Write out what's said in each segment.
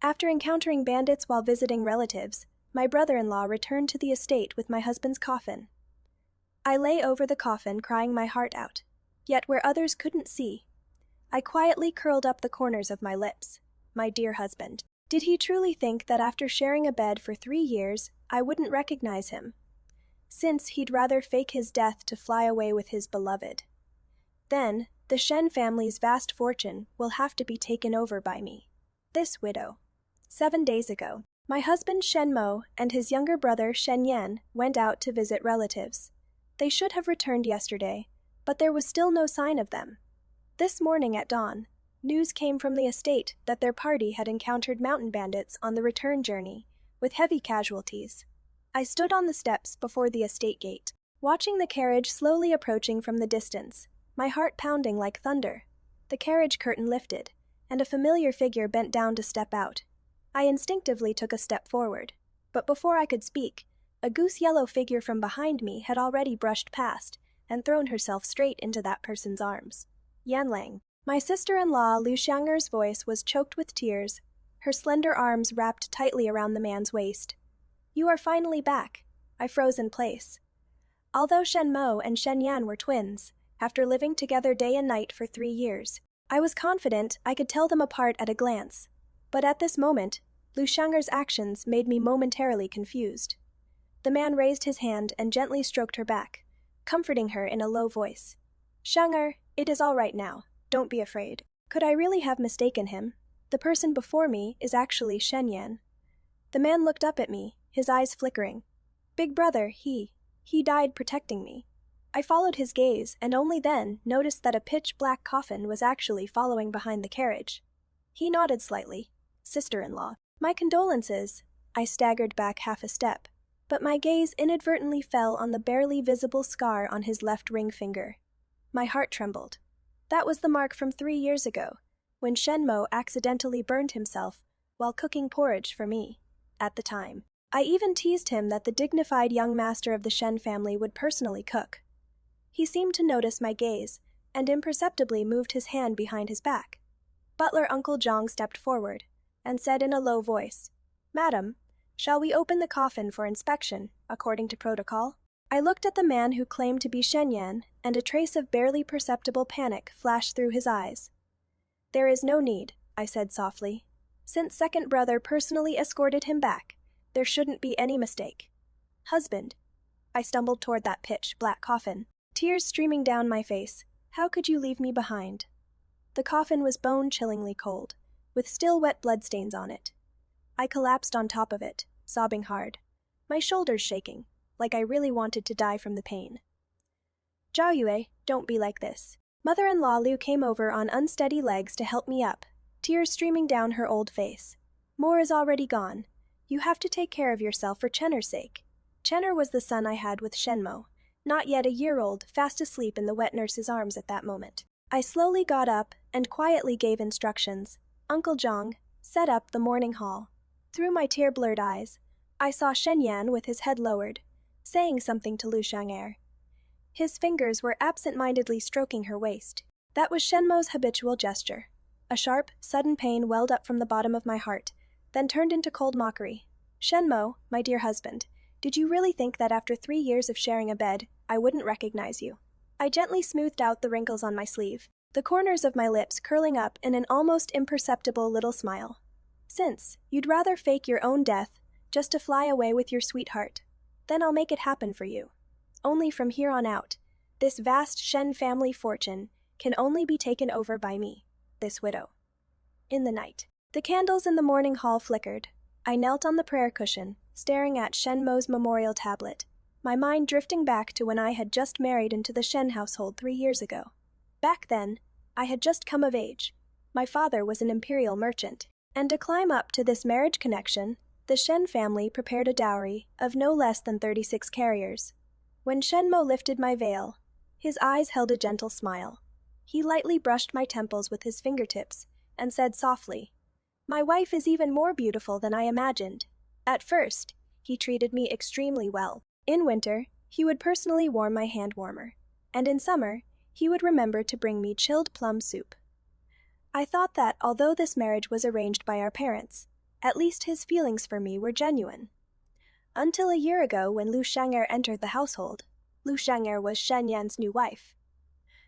After encountering bandits while visiting relatives, my brother-in-law returned to the estate with my husband's coffin. I lay over the coffin crying my heart out, yet where others couldn't see, I quietly curled up the corners of my lips. My dear husband. Did he truly think that after sharing a bed for 3 years, I wouldn't recognize him? Since he'd rather fake his death to fly away with his beloved. Then, the Shen family's vast fortune will have to be taken over by me, this widow. 7 days ago, my husband Shen Mo and his younger brother Shen Yan went out to visit relatives. They should have returned yesterday, but there was still no sign of them. This morning at dawn, news came from the estate that their party had encountered mountain bandits on the return journey, with heavy casualties. I stood on the steps before the estate gate, watching the carriage slowly approaching from the distance, my heart pounding like thunder. The carriage curtain lifted, and a familiar figure bent down to step out. I instinctively took a step forward, but before I could speak, a goose-yellow figure from behind me had already brushed past and thrown herself straight into that person's arms. Yanlang. My sister-in-law Lu Xianger's voice was choked with tears, her slender arms wrapped tightly around the man's waist. "You are finally back." I froze in place. Although Shen Mo and Shen Yan were twins, after living together day and night for 3 years, I was confident I could tell them apart at a glance. But at this moment, Lu Xianger's actions made me momentarily confused. The man raised his hand and gently stroked her back, comforting her in a low voice. "Xianger, it is all right now. Don't be afraid." Could I really have mistaken him? The person before me is actually Shen Yan. The man looked up at me, his eyes flickering. Big brother, he died protecting me. I followed his gaze and only then noticed that a pitch-black coffin was actually following behind the carriage. He nodded slightly. "Sister-in-law, my condolences." I staggered back half a step, but my gaze inadvertently fell on the barely visible scar on his left ring finger. My heart trembled. That was the mark from 3 years ago, when Shen Mo accidentally burned himself while cooking porridge for me. At the time, I even teased him that the dignified young master of the Shen family would personally cook. He seemed to notice my gaze and imperceptibly moved his hand behind his back. Butler Uncle Zhang stepped forward and said in a low voice, "Madam, shall we open the coffin for inspection, according to protocol?" I looked at the man who claimed to be Shen Yan, and a trace of barely perceptible panic flashed through his eyes. "There is no need," I said softly. "Since second brother personally escorted him back, there shouldn't be any mistake." "Husband." I stumbled toward that pitch-black coffin, tears streaming down my face. "How could you leave me behind?" The coffin was bone-chillingly cold, with still wet bloodstains on it. I collapsed on top of it, sobbing hard, my shoulders shaking, like I really wanted to die from the pain. "Zhao Yue, don't be like this." Mother-in-law Liu came over on unsteady legs to help me up, tears streaming down her old face. "More is already gone. You have to take care of yourself for Chener's sake." Chener was the son I had with Shenmo, not yet a year old, fast asleep in the wet nurse's arms at that moment. I slowly got up and quietly gave instructions. Uncle Zhang, set up the morning hall. Through my tear-blurred eyes, I saw Shen Yan with his head lowered, saying something to Lu Xianger. His fingers were absent-mindedly stroking her waist. That was Shenmo's habitual gesture. A sharp, sudden pain welled up from the bottom of my heart, then turned into cold mockery. "Shenmo, my dear husband, did you really think that after 3 years of sharing a bed, I wouldn't recognize you?" I gently smoothed out the wrinkles on my sleeve, the corners of my lips curling up in an almost imperceptible little smile. "Since you'd rather fake your own death just to fly away with your sweetheart, then I'll make it happen for you. Only from here on out, this vast Shen family fortune can only be taken over by me, this widow." In the night, the candles in the morning hall flickered. I knelt on the prayer cushion, staring at Shenmo's memorial tablet, my mind drifting back to when I had just married into the Shen household 3 years ago. Back then, I had just come of age. My father was an imperial merchant, and to climb up to this marriage connection, the Shen family prepared a dowry of no less than 36 carriers. When Shenmo lifted my veil, his eyes held a gentle smile. He lightly brushed my temples with his fingertips and said softly, "My wife is even more beautiful than I imagined." At first, he treated me extremely well. In winter, he would personally warm my hand warmer, and in summer, he would remember to bring me chilled plum soup. I thought that although this marriage was arranged by our parents, At least his feelings for me were genuine. Until a year ago when Lu Shang'er entered the household. Lu Shang'er was Shen Yan's new wife.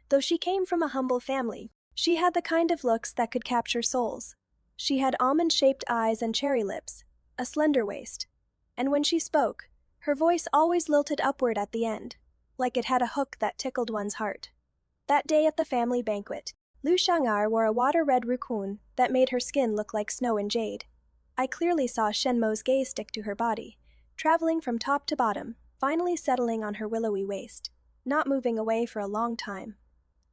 Though she came from a humble family, she had the kind of looks that could capture souls. She had almond-shaped eyes and cherry lips, a slender waist, and when she spoke, her voice always lilted upward at the end, like it had a hook that tickled one's heart. That day at the family banquet, Lu Shang'er wore a water-red rukun that made her skin look like snow and jade. I clearly saw Shenmo's gaze stick to her body, traveling from top to bottom, finally settling on her willowy waist, not moving away for a long time.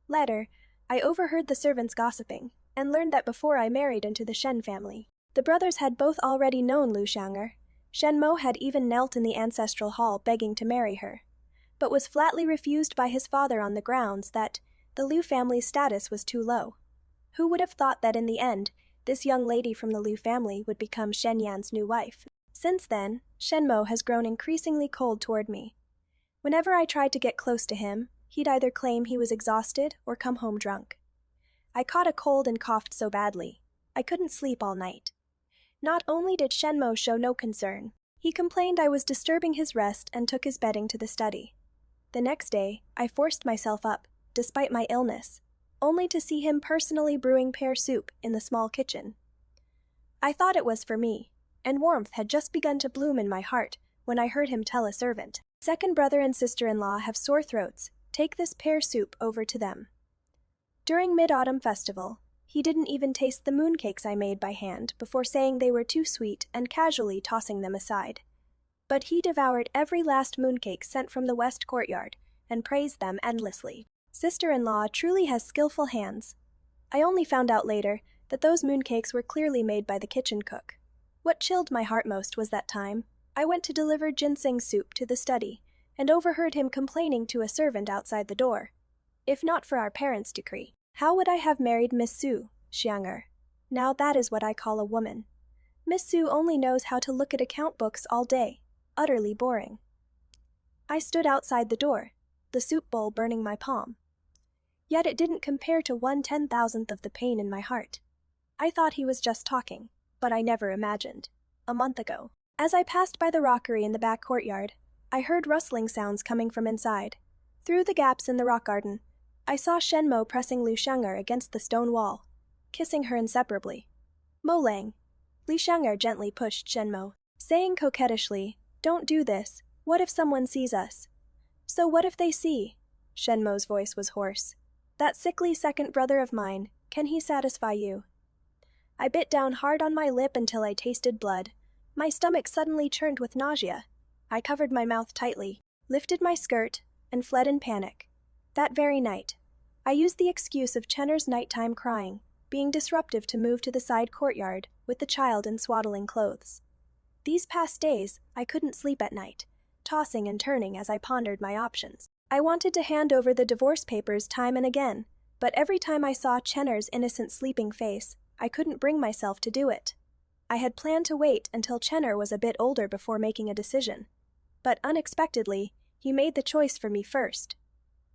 Later, I overheard the servants gossiping, and learned that before I married into the Shen family, the brothers had both already known Lu Shang'er. Shenmo had even knelt in the ancestral hall begging to marry her, but was flatly refused by his father on the grounds that the Liu family's status was too low. Who would have thought that in the end, this young lady from the Liu family would become Shen Yan's new wife? Since then, Shenmo has grown increasingly cold toward me. Whenever I tried to get close to him, he'd either claim he was exhausted or come home drunk. I caught a cold and coughed so badly, I couldn't sleep all night. Not only did Shenmo show no concern, he complained I was disturbing his rest and took his bedding to the study. The next day, I forced myself up, despite my illness, only to see him personally brewing pear soup in the small kitchen. I thought it was for me, and warmth had just begun to bloom in my heart when I heard him tell a servant, "Second brother and sister-in-law have sore throats, take this pear soup over to them." During Mid-Autumn Festival, he didn't even taste the mooncakes I made by hand before saying they were too sweet and casually tossing them aside. But he devoured every last mooncake sent from the West Courtyard and praised them endlessly. Sister-in-law truly has skillful hands. I only found out later that those mooncakes were clearly made by the kitchen cook. What chilled my heart most was that time I went to deliver ginseng soup to the study and overheard him complaining to a servant outside the door. If not for our parents' decree, how would I have married Miss Su Xiang'er? Now that is what I call a woman. Miss Su only knows how to look at account books all day, utterly boring. I stood outside the door, the soup bowl burning my palm. Yet it didn't compare to 1/10,000th of the pain in my heart. I thought he was just talking, but I never imagined. A month ago, as I passed by the rockery in the back courtyard, I heard rustling sounds coming from inside. Through the gaps in the rock garden, I saw Shenmo pressing Lu Shang'er against the stone wall, kissing her inseparably. "Mo Lang." Lu Shang'er gently pushed Shenmo, saying coquettishly, "Don't do this, what if someone sees us?" "So what if they see?" Shenmo's voice was hoarse. "That sickly second brother of mine, can he satisfy you?" I bit down hard on my lip until I tasted blood. My stomach suddenly churned with nausea. I covered my mouth tightly, lifted my skirt, and fled in panic. That very night, I used the excuse of Chener's nighttime crying, being disruptive to move to the side courtyard with the child in swaddling clothes. These past days, I couldn't sleep at night, tossing and turning as I pondered my options. I wanted to hand over the divorce papers time and again, but every time I saw Chener's innocent sleeping face, I couldn't bring myself to do it. I had planned to wait until Chener was a bit older before making a decision. But unexpectedly, he made the choice for me first.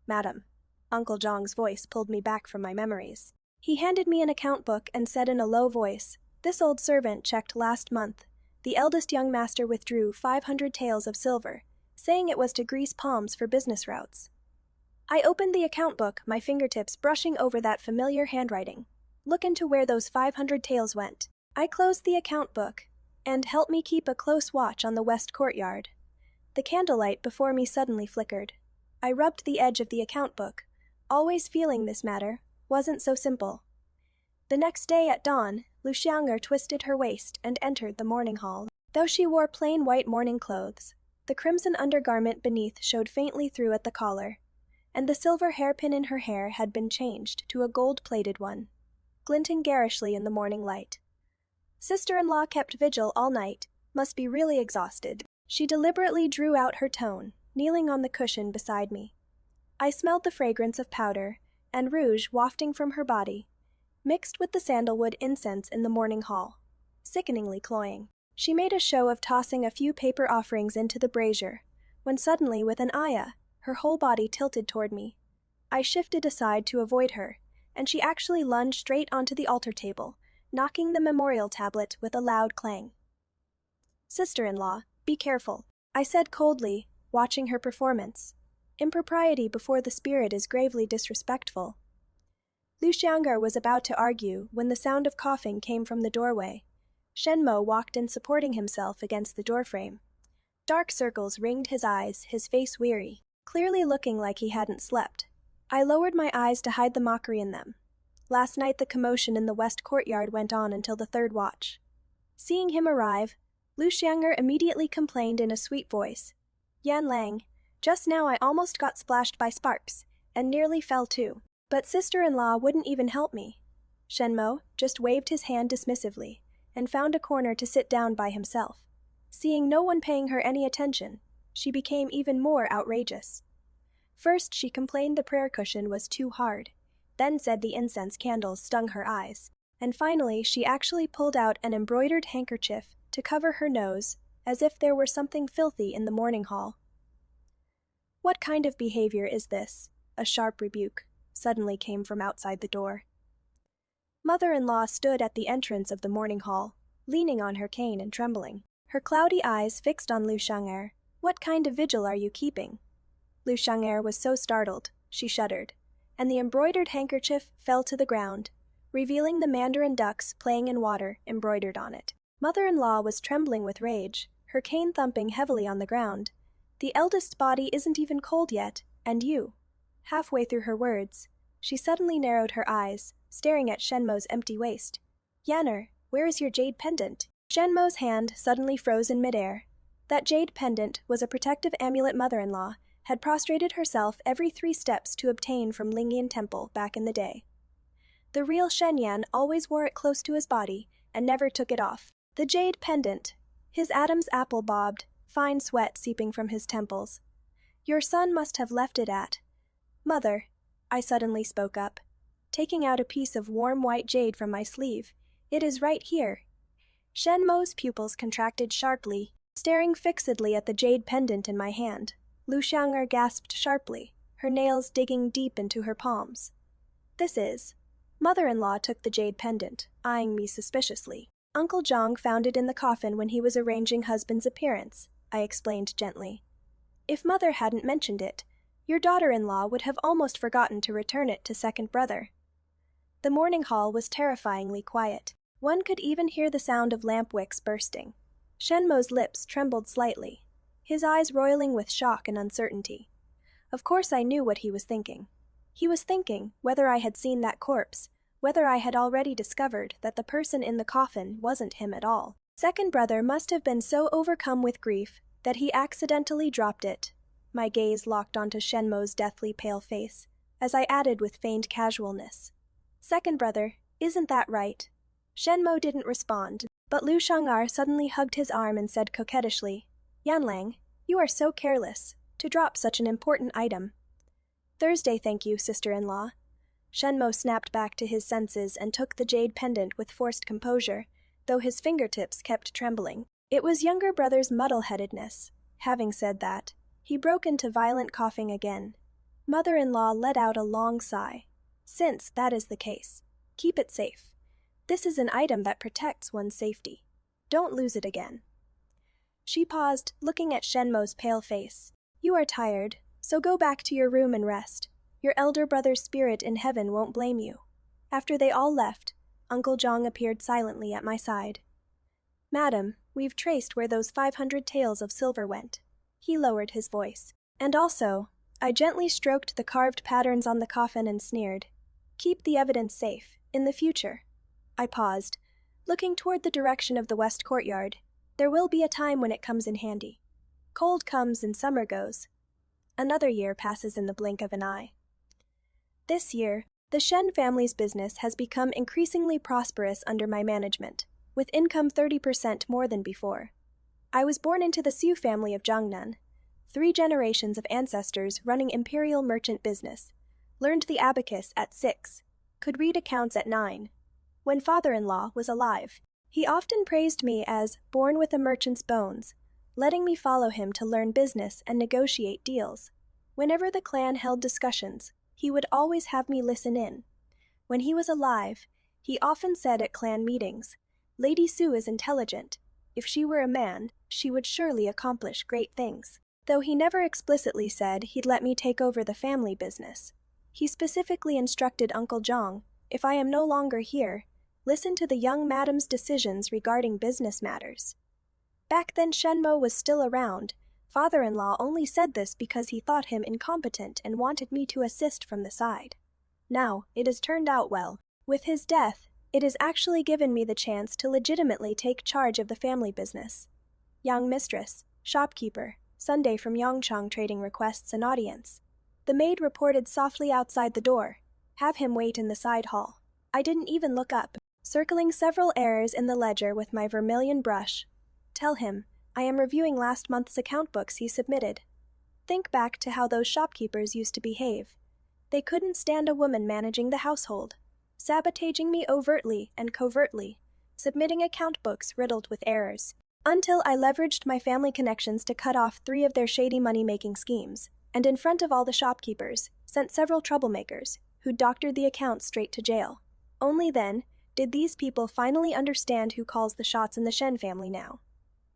"Madam." Uncle Zhang's voice pulled me back from my memories. He handed me an account book and said in a low voice, "This old servant checked last month. The eldest young master withdrew 500 taels of silver, saying it was to grease palms for business routes." I opened the account book, my fingertips brushing over that familiar handwriting. Look into where those 500 taels went. I closed the account book, and helped me keep a close watch on the West Courtyard. The candlelight before me suddenly flickered. I rubbed the edge of the account book, always feeling this matter wasn't so simple. The next day at dawn, Lu Shang'er twisted her waist and entered the morning hall. Though she wore plain white morning clothes, the crimson undergarment beneath showed faintly through at the collar, and the silver hairpin in her hair had been changed to a gold-plated one, glinting garishly in the morning light. Sister-in-law kept vigil all night, must be really exhausted. She deliberately drew out her tone, kneeling on the cushion beside me. I smelled the fragrance of powder and rouge wafting from her body, mixed with the sandalwood incense in the morning hall, sickeningly cloying. She made a show of tossing a few paper offerings into the brazier, when suddenly with an ayah, her whole body tilted toward me. I shifted aside to avoid her, and she actually lunged straight onto the altar table, knocking the memorial tablet with a loud clang. "Sister-in-law, be careful," I said coldly, watching her performance. Impropriety before the spirit is gravely disrespectful. Lu Xiang'er was about to argue when the sound of coughing came from the doorway. Shenmo walked in, supporting himself against the doorframe. Dark circles ringed his eyes, his face weary, clearly looking like he hadn't slept. I lowered my eyes to hide the mockery in them. Last night the commotion in the west courtyard went on until the third watch. Seeing him arrive, Lu Xiang'er immediately complained in a sweet voice. "Yan Lang, just now I almost got splashed by sparks, and nearly fell too. But sister-in-law wouldn't even help me." Shenmo just waved his hand dismissively, and found a corner to sit down by himself. Seeing no one paying her any attention, she became even more outrageous. First she complained the prayer cushion was too hard, then said the incense candles stung her eyes, and finally she actually pulled out an embroidered handkerchief to cover her nose, as if there were something filthy in the morning hall. "What kind of behavior is this?" A sharp rebuke suddenly came from outside the door. Mother-in-law stood at the entrance of the morning hall, leaning on her cane and trembling, her cloudy eyes fixed on Lu Xiang'er. "What kind of vigil are you keeping?" Lu Xiang'er was so startled, she shuddered, and the embroidered handkerchief fell to the ground, revealing the mandarin ducks playing in water embroidered on it. Mother-in-law was trembling with rage, her cane thumping heavily on the ground. "The eldest's body isn't even cold yet, and you..." Halfway through her words, she suddenly narrowed her eyes, staring at Shenmo's empty waist. "Yanner, where is your jade pendant?" Shenmo's hand suddenly froze in midair. That jade pendant was a protective amulet mother-in-law had prostrated herself every 3 steps to obtain from Lingyan Temple back in the day. The real Shenyan always wore it close to his body and never took it off. The jade pendant. His Adam's apple bobbed, fine sweat seeping from his temples. "Your son must have left it at..." "Mother," I suddenly spoke up, taking out a piece of warm white jade from my sleeve. "It is right here." Shenmo's pupils contracted sharply, staring fixedly at the jade pendant in my hand. Lu Xiang'er gasped sharply, her nails digging deep into her palms. "This is..." Mother-in-law took the jade pendant, eyeing me suspiciously. "Uncle Zhang found it in the coffin when he was arranging husband's appearance," I explained gently. "If mother hadn't mentioned it, your daughter-in-law would have almost forgotten to return it to second brother." The morning hall was terrifyingly quiet. One could even hear the sound of lamp wicks bursting. Shenmo's lips trembled slightly, his eyes roiling with shock and uncertainty. Of course I knew what he was thinking. He was thinking whether I had seen that corpse, whether I had already discovered that the person in the coffin wasn't him at all. Second brother must have been so overcome with grief that he accidentally dropped it. My gaze locked onto Shenmo's deathly pale face, as I added with feigned casualness. "Second brother, isn't that right?" Shenmo didn't respond, but Lu Xiang'er suddenly hugged his arm and said coquettishly, "Yan Lang, you are so careless, to drop such an important item." "Thursday, thank you, sister-in-law." Shenmo snapped back to his senses and took the jade pendant with forced composure, though his fingertips kept trembling. It was younger brother's muddle-headedness. Having said that, he broke into violent coughing again. Mother-in-law let out a long sigh. "Since that is the case, keep it safe. This is an item that protects one's safety. Don't lose it again." She paused, looking at Shenmo's pale face. "You are tired, so go back to your room and rest. Your elder brother's spirit in heaven won't blame you." After they all left, Uncle Zhang appeared silently at my side. "Madam, we've traced where those 500 taels of silver went." He lowered his voice. "And also," I gently stroked the carved patterns on the coffin and sneered, "keep the evidence safe, in the future." I paused, looking toward the direction of the west courtyard. There will be a time when it comes in handy. Cold comes and summer goes. Another year passes in the blink of an eye. This year, the Shen family's business has become increasingly prosperous under my management, with income 30% more than before. I was born into the Xiu family of Jiangnan, 3 generations of ancestors running imperial merchant business, learned the abacus at 6, could read accounts at 9. When father-in-law was alive, he often praised me as born with a merchant's bones, letting me follow him to learn business and negotiate deals. Whenever the clan held discussions, he would always have me listen in. When he was alive, He often said at clan meetings, "Lady Sue is intelligent. If she were a man, she would surely accomplish great things." Though he never explicitly said he'd let me take over the family business. He specifically instructed Uncle Jong, if I am no longer here, listen to the young madam's decisions regarding business matters. Back then Shenmo was still around. Father-in-law only said this because he thought him incompetent and wanted me to assist from the side. Now, it has turned out well. With his death, it has actually given me the chance to legitimately take charge of the family business. Young mistress, shopkeeper, Sunday from Yongchang Trading requests an audience. The maid reported softly outside the door. Have him wait in the side hall. I didn't even look up, circling several errors in the ledger with my vermilion brush. Tell him, I am reviewing last month's account books he submitted. Think back to how those shopkeepers used to behave. They couldn't stand a woman managing the household, sabotaging me overtly and covertly, submitting account books riddled with errors. Until I leveraged my family connections to cut off 3 of their shady money-making schemes, and in front of all the shopkeepers, sent several troublemakers, who doctored the accounts straight to jail. Only then did these people finally understand who calls the shots in the Shen family now.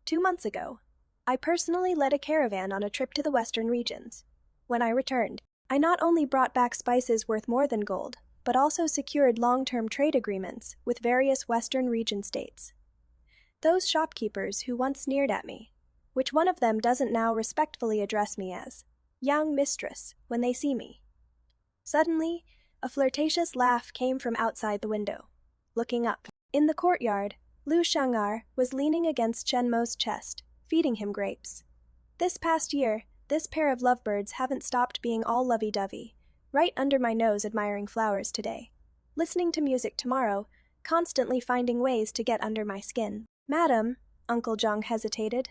2 months ago, I personally led a caravan on a trip to the western regions. When I returned, I not only brought back spices worth more than gold, but also secured long-term trade agreements with various western region states. Those shopkeepers who once sneered at me, which one of them doesn't now respectfully address me as young mistress when they see me? Suddenly, a flirtatious laugh came from outside the window. Looking up, in the courtyard, Lu Xiangar was leaning against Shenmo's chest, feeding him grapes. This past year, this pair of lovebirds haven't stopped being all lovey-dovey, right under my nose admiring flowers today, listening to music tomorrow, constantly finding ways to get under my skin. Madam, Uncle Jong hesitated.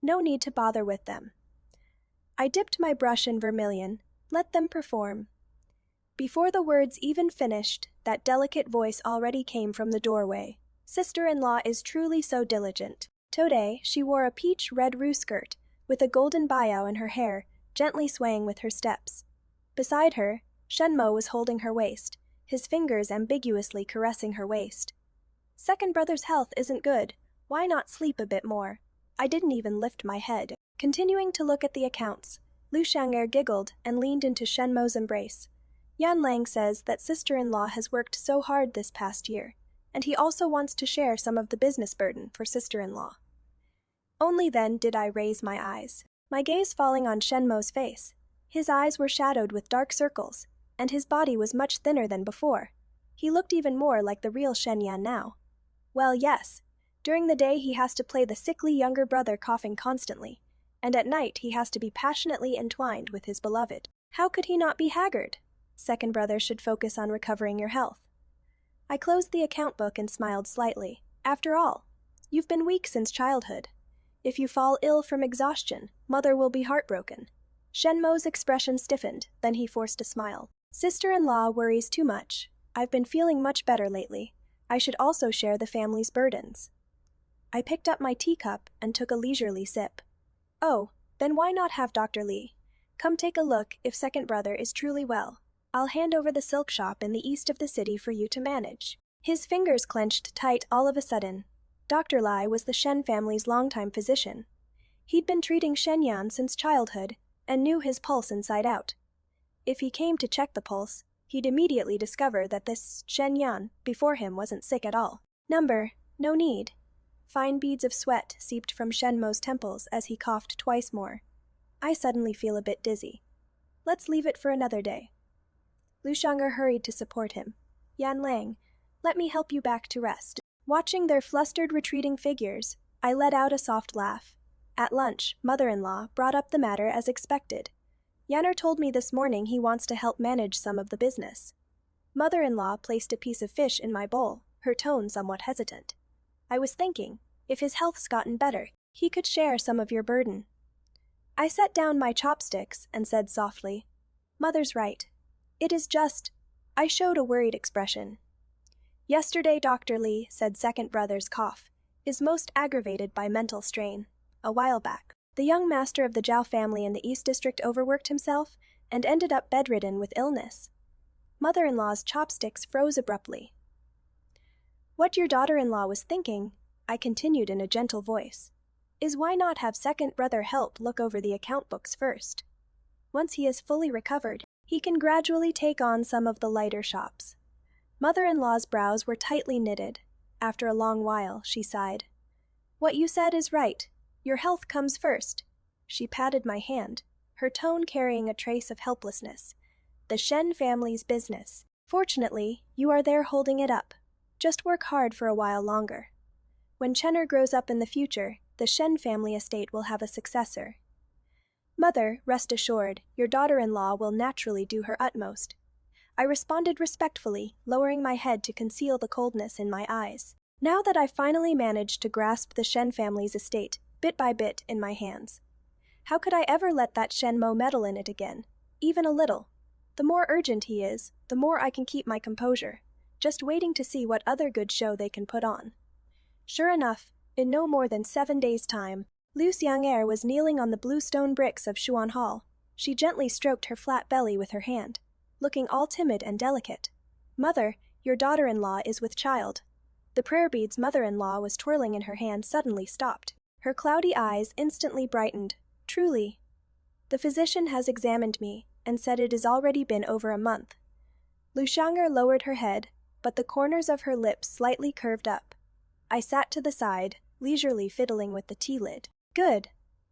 No need to bother with them. I dipped my brush in vermilion, let them perform. Before the words even finished, that delicate voice already came from the doorway. Sister-in-law is truly so diligent. Today, she wore a peach-red rue skirt, with a golden bayao in her hair, gently swaying with her steps. Beside her, Shenmo was holding her waist, his fingers ambiguously caressing her waist. Second brother's health isn't good. Why not sleep a bit more? I didn't even lift my head. Continuing to look at the accounts, Lu Xiangar giggled and leaned into Shenmo's embrace. Yan Lang says that sister-in-law has worked so hard this past year, and he also wants to share some of the business burden for sister-in-law. Only then did I raise my eyes, my gaze falling on Shenmo's face. His eyes were shadowed with dark circles, and his body was much thinner than before. He looked even more like the real Shen Yan now. Well, yes. During the day he has to play the sickly younger brother coughing constantly, and at night he has to be passionately entwined with his beloved. How could he not be haggard? Second brother should focus on recovering your health. I closed the account book and smiled slightly. After all, you've been weak since childhood. If you fall ill from exhaustion, mother will be heartbroken. Shenmo's expression stiffened, then he forced a smile. Sister-in-law worries too much. I've been feeling much better lately. I should also share the family's burdens. I picked up my teacup and took a leisurely sip. Oh, then why not have Dr. Li come take a look if second brother is truly well? I'll hand over the silk shop in the east of the city for you to manage. His fingers clenched tight all of a sudden. Dr. Lai was the Shen family's longtime physician. He'd been treating Shen Yan since childhood and knew his pulse inside out. If he came to check the pulse, he'd immediately discover that this Shen Yan before him wasn't sick at all. No need. Fine beads of sweat seeped from Shenmo's temples as he coughed twice more. I suddenly feel a bit dizzy. Let's leave it for another day. Lu Xiangar hurried to support him. Yan Lang, let me help you back to rest. Watching their flustered retreating figures, I let out a soft laugh. At lunch, mother-in-law brought up the matter as expected. Yanner told me this morning he wants to help manage some of the business. Mother-in-law placed a piece of fish in my bowl, her tone somewhat hesitant. I was thinking, if his health's gotten better, he could share some of your burden. I set down my chopsticks and said softly, Mother's right. It is just... I showed a worried expression. Yesterday Dr. Li said second brother's cough is most aggravated by mental strain. A while back, the young master of the Zhao family in the East District overworked himself and ended up bedridden with illness. Mother-in-law's chopsticks froze abruptly. What your daughter-in-law was thinking, I continued in a gentle voice, is why not have second brother help look over the account books first. Once he is fully recovered, he can gradually take on some of the lighter shops. Mother-in-law's brows were tightly knitted. After a long while, she sighed. What you said is right. Your health comes first. She patted my hand, her tone carrying a trace of helplessness. The Shen family's business. Fortunately, you are there holding it up. Just work hard for a while longer. When Chenner grows up in the future, the Shen family estate will have a successor. Mother, rest assured, your daughter-in-law will naturally do her utmost. I responded respectfully, lowering my head to conceal the coldness in my eyes. Now that I've finally managed to grasp the Shen family's estate, bit by bit, in my hands, how could I ever let that Shenmo meddle in it again? Even a little. The more urgent he is, the more I can keep my composure, just waiting to see what other good show they can put on. Sure enough, in no more than 7 days' time, Liu Xiang'er was kneeling on the blue stone bricks of Xuan Hall. She gently stroked her flat belly with her hand, looking all timid and delicate. Mother, your daughter-in-law is with child. The prayer beads mother-in-law was twirling in her hand suddenly stopped. Her cloudy eyes instantly brightened. Truly. The physician has examined me and said it has already been over a month. Liu Xiang'er lowered her head, but the corners of her lips slightly curved up. I sat to the side, leisurely fiddling with the tea lid. Good.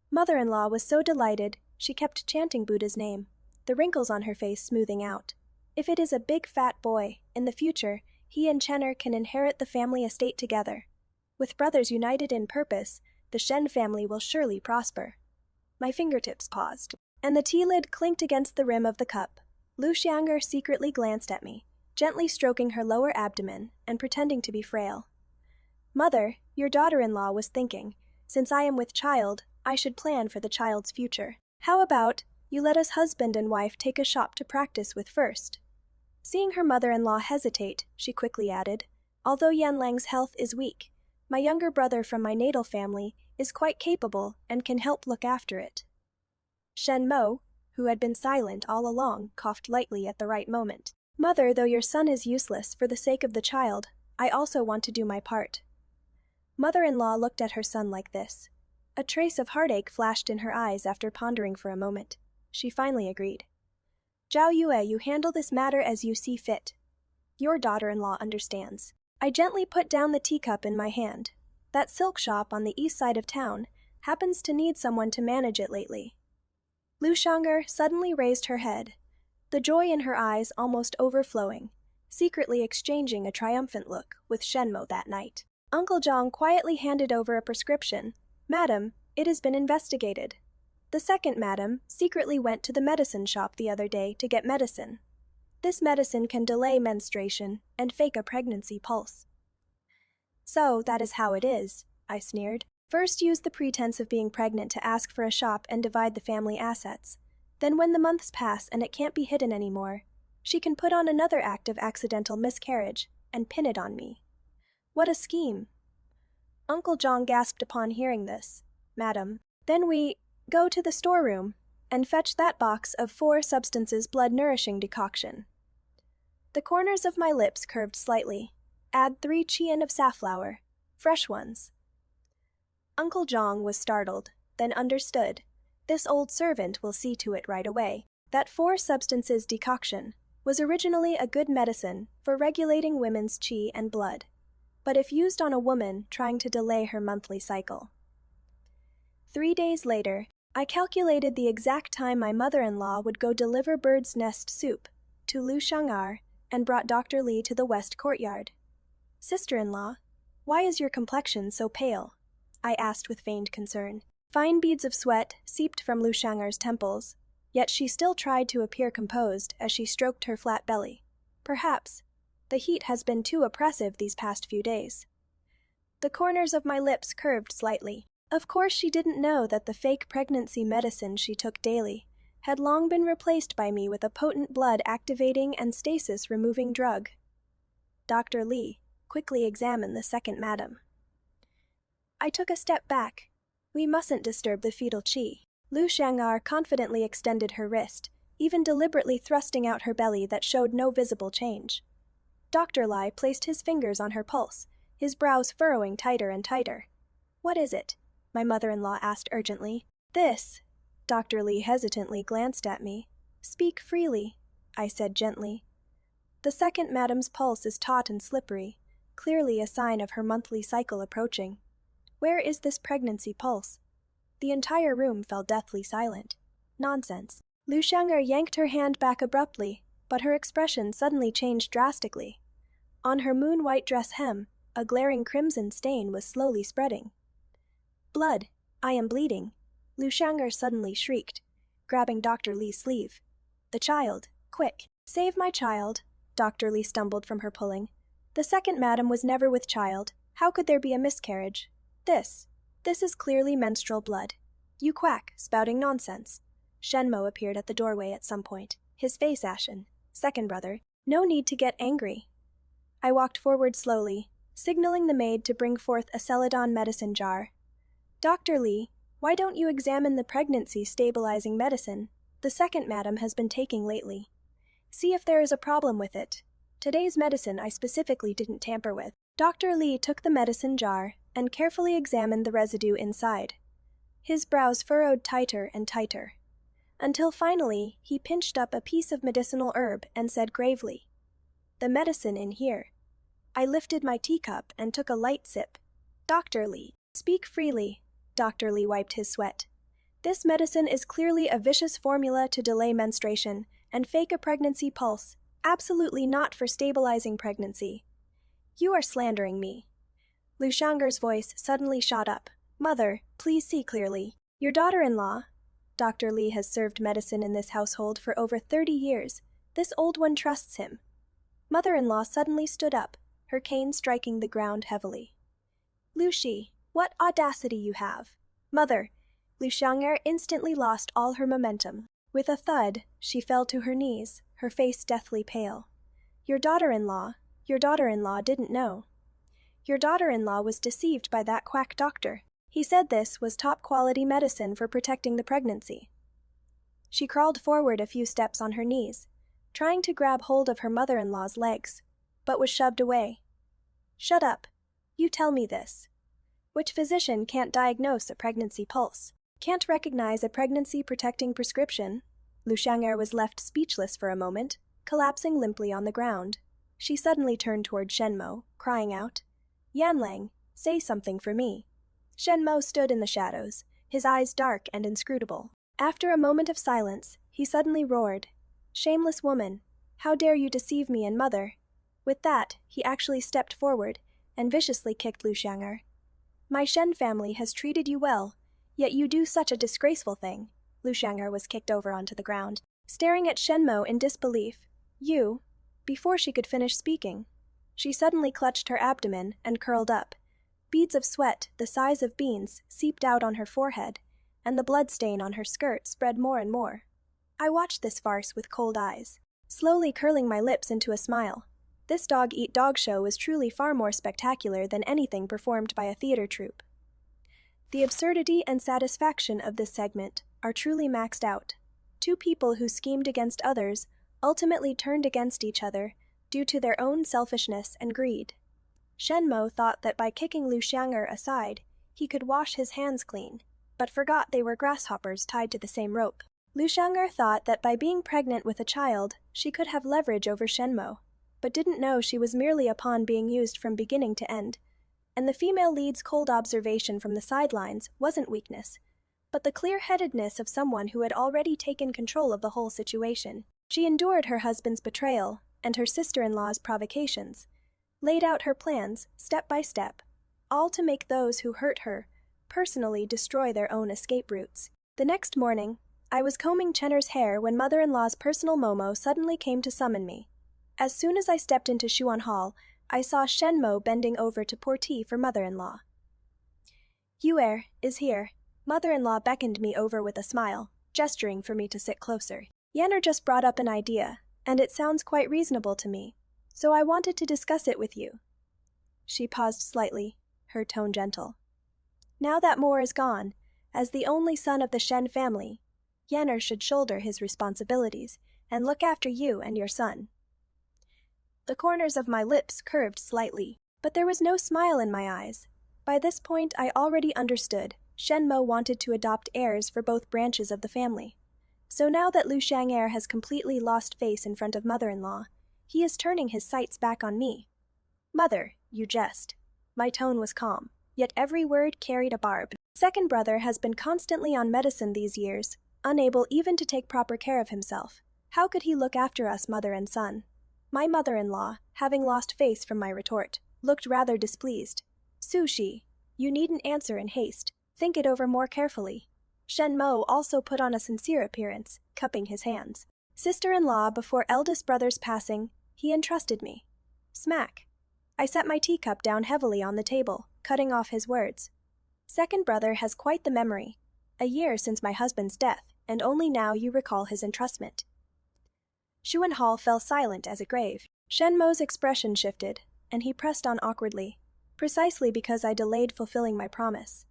Mother-in-law was so delighted, she kept chanting Buddha's name, the wrinkles on her face smoothing out. If it is a big fat boy, in the future, he and Chenner can inherit the family estate together. With brothers united in purpose, the Shen family will surely prosper. My fingertips paused, and the tea lid clinked against the rim of the cup. Liu Xiang'er secretly glanced at me, gently stroking her lower abdomen and pretending to be frail. Mother, your daughter-in-law was thinking, since I am with child, I should plan for the child's future. How about you let us husband and wife take a shop to practice with first? Seeing her mother-in-law hesitate, she quickly added, although Yanlang's health is weak, my younger brother from my natal family is quite capable and can help look after it. Shen Mo, who had been silent all along, coughed lightly at the right moment. Mother, though your son is useless for the sake of the child, I also want to do my part. Mother-in-law looked at her son like this. A trace of heartache flashed in her eyes after pondering for a moment. She finally agreed. Zhao Yue, you handle this matter as you see fit. Your daughter-in-law understands. I gently put down the teacup in my hand. That silk shop on the east side of town happens to need someone to manage it lately. Liu Xiang'er suddenly raised her head, the joy in her eyes almost overflowing, secretly exchanging a triumphant look with Shenmo that night. Uncle Zhang quietly handed over a prescription. Madam, it has been investigated. The second madam secretly went to the medicine shop the other day to get medicine. This medicine can delay menstruation and fake a pregnancy pulse. So, that is how it is, I sneered. First use the pretense of being pregnant to ask for a shop and divide the family assets. Then when the months pass and it can't be hidden anymore, she can put on another act of accidental miscarriage and pin it on me. What a scheme. Uncle Zhang gasped upon hearing this. Madam, then we go to the storeroom and fetch that box of 4 substances blood-nourishing decoction. The corners of my lips curved slightly. Add 3 chien of safflower, fresh ones. Uncle Zhang was startled, then understood. This old servant will see to it right away. That 4 substances decoction was originally a good medicine for regulating women's qi and blood, but if used on a woman trying to delay her monthly cycle. 3 days later, I calculated the exact time my mother-in-law would go deliver bird's nest soup to Liu Xiang'er and brought Dr. Li to the west courtyard. Sister-in-law, why is your complexion so pale? I asked with feigned concern. Fine beads of sweat seeped from Liu Xiang'er's temples, yet she still tried to appear composed as she stroked her flat belly. Perhaps the heat has been too oppressive these past few days. The corners of my lips curved slightly. Of course she didn't know that the fake pregnancy medicine she took daily had long been replaced by me with a potent blood-activating and stasis-removing drug. Dr. Li quickly examined the second madam. I took a step back. We mustn't disturb the fetal qi. Liu Xiang'er confidently extended her wrist, even deliberately thrusting out her belly that showed no visible change. Dr. Li placed his fingers on her pulse, his brows furrowing tighter and tighter. "What is it?" my mother-in-law asked urgently. "This." Dr. Lee hesitantly glanced at me. "Speak freely," I said gently. "The second madam's pulse is taut and slippery, clearly a sign of her monthly cycle approaching. Where is this pregnancy pulse?" The entire room fell deathly silent. "Nonsense." Lu Xiang'er yanked her hand back abruptly, but her expression suddenly changed drastically. On her moon-white dress hem, a glaring crimson stain was slowly spreading. "Blood! I am bleeding!" Lu Xiang'er suddenly shrieked, grabbing Dr. Lee's sleeve. "The child! Quick! Save my child!" Dr. Lee stumbled from her pulling. "The second madam was never with child. How could there be a miscarriage? This is clearly menstrual blood. You quack, spouting nonsense." Shenmo appeared at the doorway at some point, his face ashen. "Second brother, no need to get angry." I walked forward slowly, signaling the maid to bring forth a Celadon medicine jar. "Dr. Lee, why don't you examine the pregnancy-stabilizing medicine the second madam has been taking lately? See if there is a problem with it. Today's medicine I specifically didn't tamper with." Dr. Lee took the medicine jar and carefully examined the residue inside. His brows furrowed tighter and tighter, until finally he pinched up a piece of medicinal herb and said gravely, "The medicine in here." I lifted my teacup and took a light sip. "Dr. Lee, speak freely." Dr. Lee wiped his sweat. "This medicine is clearly a vicious formula to delay menstruation and fake a pregnancy pulse, absolutely not for stabilizing pregnancy. You are slandering me." Lu Xiang'er's voice suddenly shot up. "Mother, please see clearly. Your daughter-in-law—" Dr. Lee has served medicine in this household for over 30 years. This old one trusts him. Mother-in-law suddenly stood up, her cane striking the ground heavily. "Lu Shi, what audacity you have!" "Mother!" Lu Xiang'er instantly lost all her momentum. With a thud, she fell to her knees, her face deathly pale. Your daughter-in-law didn't know. Your daughter-in-law was deceived by that quack doctor. He said this was top-quality medicine for protecting the pregnancy." She crawled forward a few steps on her knees, trying to grab hold of her mother-in-law's legs, but was shoved away. "Shut up. You tell me this. Which physician can't diagnose a pregnancy pulse? Can't recognize a pregnancy-protecting prescription?" Lu Xiang'er was left speechless for a moment, collapsing limply on the ground. She suddenly turned toward Shenmo, crying out, "Yanlang, say something for me." Shenmo stood in the shadows, his eyes dark and inscrutable. After a moment of silence, he suddenly roared, "Shameless woman, how dare you deceive me and mother?" With that, he actually stepped forward and viciously kicked Lu Xiang'er. "My Shen family has treated you well, yet you do such a disgraceful thing." Lu Xiang'er was kicked over onto the ground, staring at Shenmo in disbelief. "You?" Before she could finish speaking, she suddenly clutched her abdomen and curled up. Beads of sweat, the size of beans, seeped out on her forehead, and the blood stain on her skirt spread more and more. I watched this farce with cold eyes, slowly curling my lips into a smile. This dog-eat-dog show was truly far more spectacular than anything performed by a theater troupe. The absurdity and satisfaction of this segment are truly maxed out. Two people who schemed against others ultimately turned against each other due to their own selfishness and greed. Shenmo thought that by kicking Lu Xiang'er aside, he could wash his hands clean, but forgot they were grasshoppers tied to the same rope. Lu Xiang'er thought that by being pregnant with a child, she could have leverage over Shenmo, but didn't know she was merely a pawn being used from beginning to end. And the female lead's cold observation from the sidelines wasn't weakness, but the clear-headedness of someone who had already taken control of the whole situation. She endured her husband's betrayal and her sister-in-law's provocations, laid out her plans, step by step, all to make those who hurt her personally destroy their own escape routes. The next morning, I was combing Chenner's hair when mother-in-law's personal Momo suddenly came to summon me. As soon as I stepped into Shuan Hall, I saw Shenmo bending over to pour tea for mother-in-law. "Yuer is here." Mother-in-law beckoned me over with a smile, gesturing for me to sit closer. "Yanner just brought up an idea, and it sounds quite reasonable to me, so I wanted to discuss it with you." She paused slightly, her tone gentle. "Now that Moore is gone, as the only son of the Shen family, Yanner should shoulder his responsibilities and look after you and your son." The corners of my lips curved slightly. But there was no smile in my eyes. By this point, I already understood. Shenmo wanted to adopt heirs for both branches of the family. So now that Lu Xiang'er has completely lost face in front of mother-in-law, he is turning his sights back on me. Mother, you jest. My tone was calm, yet every word carried a barb. Second brother has been constantly on medicine these years, unable even to take proper care of himself. How could he look after us, mother and son? My mother-in-law, having lost face from my retort, looked rather displeased. Sushi, you needn't answer in haste. Think it over more carefully. Shen Mo also put on a sincere appearance, cupping his hands. Sister-in-law, before eldest brother's passing, he entrusted me. Smack. I set my teacup down heavily on the table, cutting off his words. Second brother has quite the memory. A year since my husband's death, and only now you recall his entrustment. Xuan Hall fell silent as a grave. Shen Mo's expression shifted, and he pressed on awkwardly, precisely because I delayed fulfilling my promise.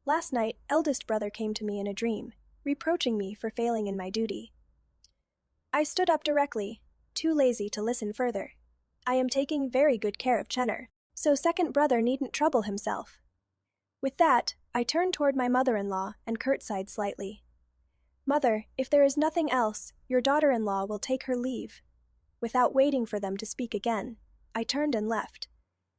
Last night, eldest brother came to me in a dream, reproaching me for failing in my duty. I stood up directly, too lazy to listen further. I am taking very good care of Chenner, so second brother needn't trouble himself. With that, I turned toward my mother-in-law and curtsied slightly. Mother, if there is nothing else, your daughter-in-law will take her leave. Without waiting for them to speak again, I turned and left.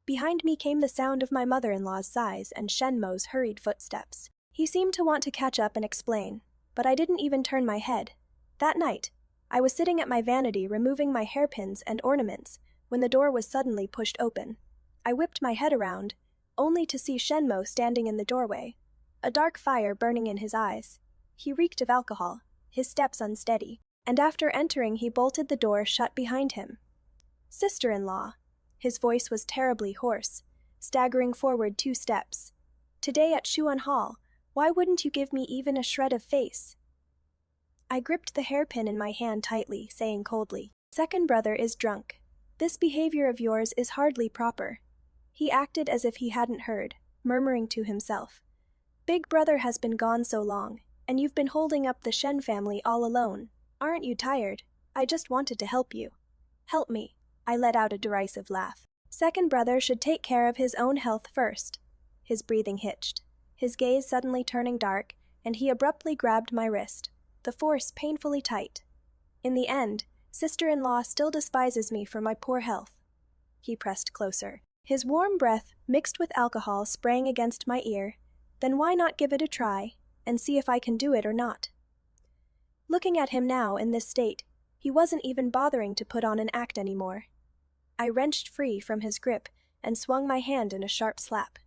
Behind me came the sound of my mother-in-law's sighs and Shenmo's hurried footsteps. He seemed to want to catch up and explain, but I didn't even turn my head. That night, I was sitting at my vanity removing my hairpins and ornaments when the door was suddenly pushed open. I whipped my head around, only to see Shenmo standing in the doorway, a dark fire burning in his eyes. He reeked of alcohol, his steps unsteady, and after entering he bolted the door shut behind him. Sister-in-law. His voice was terribly hoarse, staggering forward 2 steps. Today at Xuan Hall, why wouldn't you give me even a shred of face? I gripped the hairpin in my hand tightly, saying coldly, Second brother is drunk. This behavior of yours is hardly proper. He acted as if he hadn't heard, murmuring to himself. Big brother has been gone so long, and you've been holding up the Shen family all alone. Aren't you tired? I just wanted to help you. Help me. I let out a derisive laugh. Second brother should take care of his own health first. His breathing hitched, his gaze suddenly turning dark, and he abruptly grabbed my wrist, the force painfully tight. In the end, sister-in-law still despises me for my poor health. He pressed closer. His warm breath, mixed with alcohol, sprang against my ear. Then why not give it a try, and see if I can do it or not? Looking at him now in this state, he wasn't even bothering to put on an act anymore. I wrenched free from his grip and swung my hand in a sharp slap.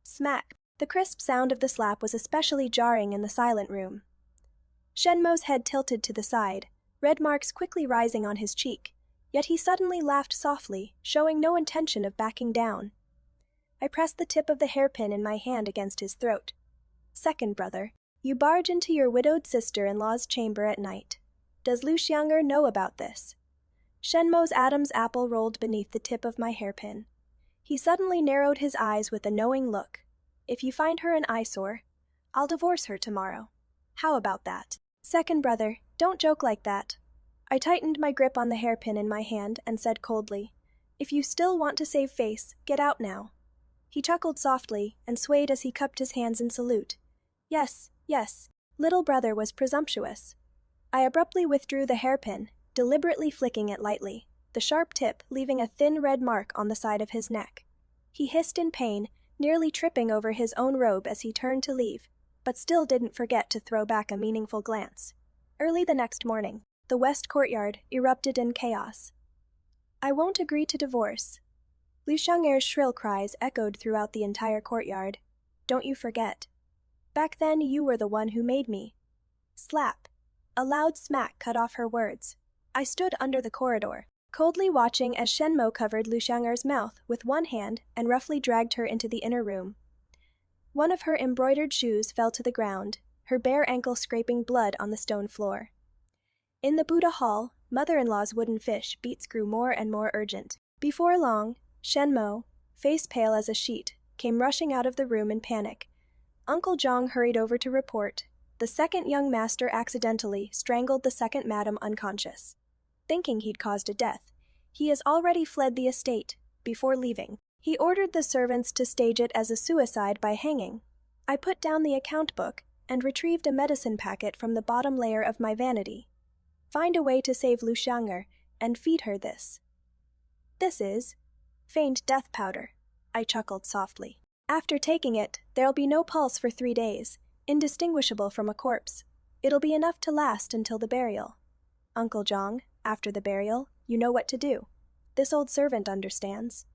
Smack! The crisp sound of the slap was especially jarring in the silent room. Shenmo's head tilted to the side, red marks quickly rising on his cheek, yet he suddenly laughed softly, showing no intention of backing down. I pressed the tip of the hairpin in my hand against his throat. Second brother, you barge into your widowed sister-in-law's chamber at night. Does Lu Xiang'er know about this? Shenmo's Adam's apple rolled beneath the tip of my hairpin. He suddenly narrowed his eyes with a knowing look. If you find her an eyesore, I'll divorce her tomorrow. How about that? Second brother, don't joke like that. I tightened my grip on the hairpin in my hand and said coldly, If you still want to save face, get out now. He chuckled softly and swayed as he cupped his hands in salute. Yes, yes, little brother was presumptuous. I abruptly withdrew the hairpin, deliberately flicking it lightly, the sharp tip leaving a thin red mark on the side of his neck. He hissed in pain, nearly tripping over his own robe as he turned to leave, but still didn't forget to throw back a meaningful glance. Early the next morning, the west courtyard erupted in chaos. I won't agree to divorce. Lu Xiang'er's shrill cries echoed throughout the entire courtyard. Don't you forget. Back then you were the one who made me. Slap. A loud smack cut off her words. I stood under the corridor, coldly watching as Shenmo covered Lu Xiang'er's mouth with one hand and roughly dragged her into the inner room. One of her embroidered shoes fell to the ground, her bare ankle scraping blood on the stone floor. In the Buddha hall, mother-in-law's wooden fish beats grew more and more urgent. Before long, Shenmo, face pale as a sheet, came rushing out of the room in panic. Uncle Zhang hurried over to report. The second young master accidentally strangled the second madam unconscious. Thinking he'd caused a death, he has already fled the estate. Before leaving, He ordered the servants to stage it as a suicide by hanging. I put down the account book and retrieved a medicine packet from the bottom layer of my vanity. Find a way to save Lu Xiang'er and feed her this. This is faint death powder, I chuckled softly. After taking it, there'll be no pulse for 3 days, indistinguishable from a corpse. It'll be enough to last until the burial. Uncle Zhang, after the burial, you know what to do. This old servant understands.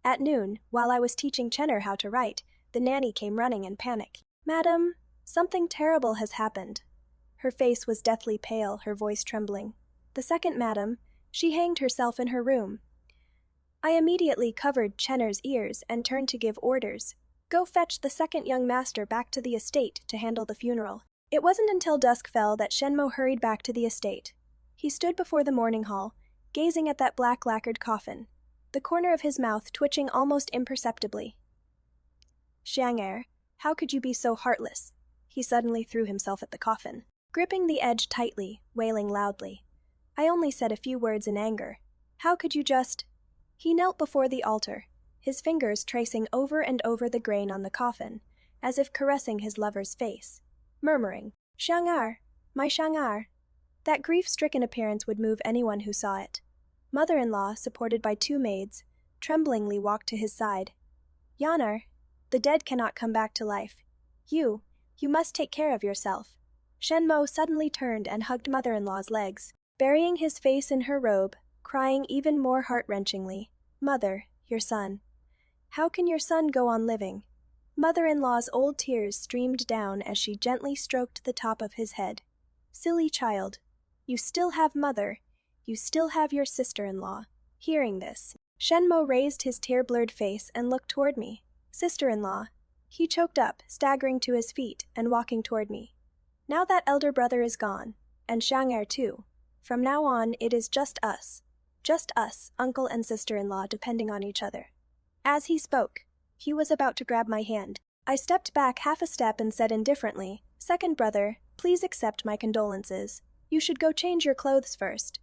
At noon, while I was teaching Chenner how to write, the nanny came running in panic. Madam, something terrible has happened. Her face was deathly pale, her voice trembling. The second madam, she hanged herself in her room. I immediately covered Chenner's ears and turned to give orders. Go fetch the second young master back to the estate to handle the funeral. It wasn't until dusk fell that Shenmo hurried back to the estate. He stood before the mourning hall, gazing at that black lacquered coffin, the corner of his mouth twitching almost imperceptibly. Xiang'er, how could you be so heartless? He suddenly threw himself at the coffin, gripping the edge tightly, wailing loudly. I only said a few words in anger. How could you just... He knelt before the altar, his fingers tracing over and over the grain on the coffin, as if caressing his lover's face, murmuring, Xiang'er, my Xiang'er. That grief-stricken appearance would move anyone who saw it. Mother-in-law, supported by 2 maids, tremblingly walked to his side. Yanar, the dead cannot come back to life. You must take care of yourself. Shenmo suddenly turned and hugged mother-in-law's legs, burying his face in her robe, crying even more heart-wrenchingly, Mother, your son. How can your son go on living? Mother-in-law's old tears streamed down as she gently stroked the top of his head. Silly child, you still have mother, you still have your sister-in-law. Hearing this, Shenmo raised his tear-blurred face and looked toward me. Sister-in-law. He choked up, staggering to his feet and walking toward me. Now that elder brother is gone, and Xiang'er too. From now on, it is just us, uncle and sister-in-law depending on each other. As he spoke, he was about to grab my hand. I stepped back half a step and said indifferently, Second brother, please accept my condolences. You should go change your clothes first.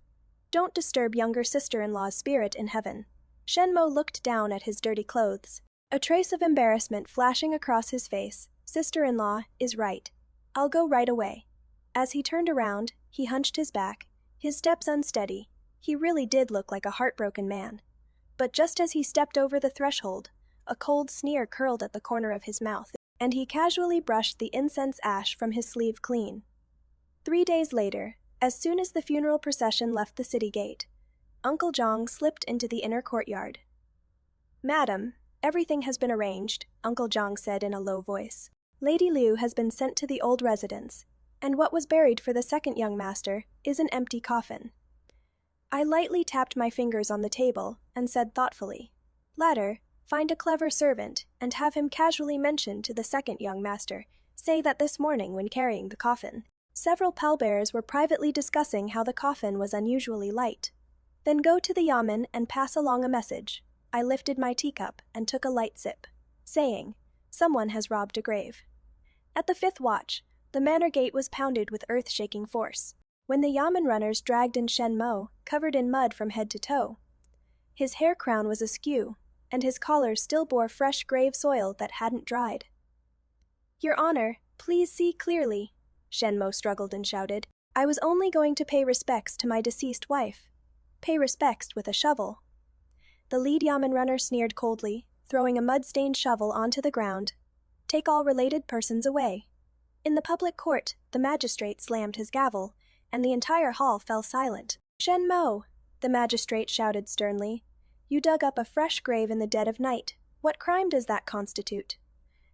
Don't disturb younger sister-in-law's spirit in heaven. Shenmo looked down at his dirty clothes, a trace of embarrassment flashing across his face. Sister-in-law is right. I'll go right away. As he turned around, he hunched his back, his steps unsteady. He really did look like a heartbroken man. But just as he stepped over the threshold, a cold sneer curled at the corner of his mouth, and he casually brushed the incense ash from his sleeve clean. 3 days later, as soon as the funeral procession left the city gate, Uncle Zhang slipped into the inner courtyard. Madam, everything has been arranged, Uncle Zhang said in a low voice. Lady Liu has been sent to the old residence, and what was buried for the second young master is an empty coffin. I lightly tapped my fingers on the table and said thoughtfully, Latter, find a clever servant and have him casually mention to the second young master, say that this morning when carrying the coffin, several pallbearers were privately discussing how the coffin was unusually light. Then go to the yamen and pass along a message. I lifted my teacup and took a light sip, saying, Someone has robbed a grave. At the 5th watch, the manor gate was pounded with earth-shaking force, when the yamen runners dragged in Shenmo, covered in mud from head to toe. His hair crown was askew, and his collar still bore fresh grave soil that hadn't dried. Your Honor, please see clearly, Shenmo struggled and shouted. I was only going to pay respects to my deceased wife. Pay respects with a shovel. The lead yamen runner sneered coldly, throwing a mud-stained shovel onto the ground. Take all related persons away. In the public court, the magistrate slammed his gavel, and the entire hall fell silent. Shenmo, the magistrate shouted sternly. You dug up a fresh grave in the dead of night. What crime does that constitute?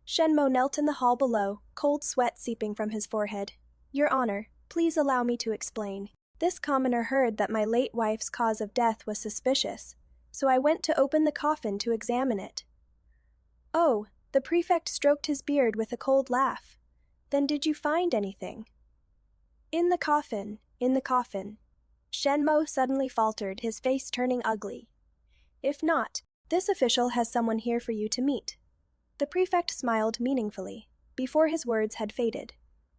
Shenmo knelt in the hall below, cold sweat seeping from his forehead. Your Honor, please allow me to explain. This commoner heard that my late wife's cause of death was suspicious, so I went to open the coffin to examine it. Oh, the prefect stroked his beard with a cold laugh. Then did you find anything? In the coffin. Shenmo suddenly faltered, his face turning ugly. If not, this official has someone here for you to meet. The prefect smiled meaningfully, before his words had faded.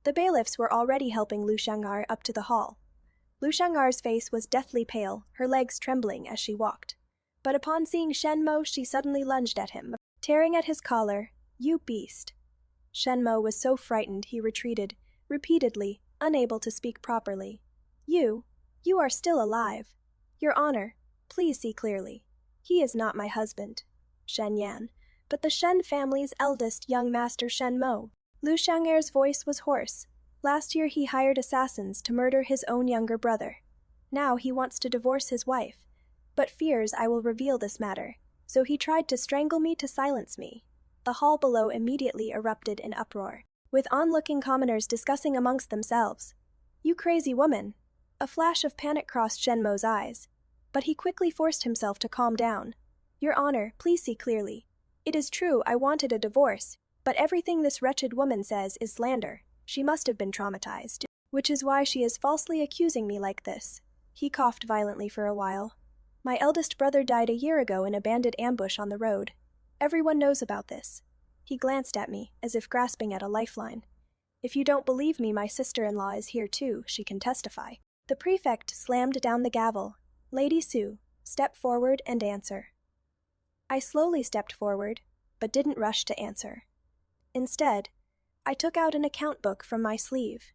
The bailiffs were already helping Lu Xiang'er up to the hall. Lu Xiang'er's face was deathly pale, her legs trembling as she walked. But upon seeing Shenmo, she suddenly lunged at him, tearing at his collar. "You beast!" Shenmo was so frightened he retreated, repeatedly, unable to speak properly. You are still alive. Your Honor, please see clearly. He is not my husband, Shen Yan, but the Shen family's eldest young master Shenmo. Lu Xiang'er's voice was hoarse. Last year he hired assassins to murder his own younger brother. Now he wants to divorce his wife, but fears I will reveal this matter, so he tried to strangle me to silence me. The hall below immediately erupted in uproar, with onlooking commoners discussing amongst themselves. "You crazy woman!" A flash of panic crossed Shenmo's eyes, but he quickly forced himself to calm down. "Your Honor, please see clearly. It is true I wanted a divorce, but everything this wretched woman says is slander. She must have been traumatized, which is why she is falsely accusing me like this." He coughed violently for a while. "My eldest brother died a year ago in a bandit ambush on the road. Everyone knows about this." He glanced at me, as if grasping at a lifeline. "If you don't believe me, my sister-in-law is here too, she can testify." The prefect slammed down the gavel. "Lady Sue, step forward and answer." I slowly stepped forward, but didn't rush to answer. Instead, I took out an account book from my sleeve.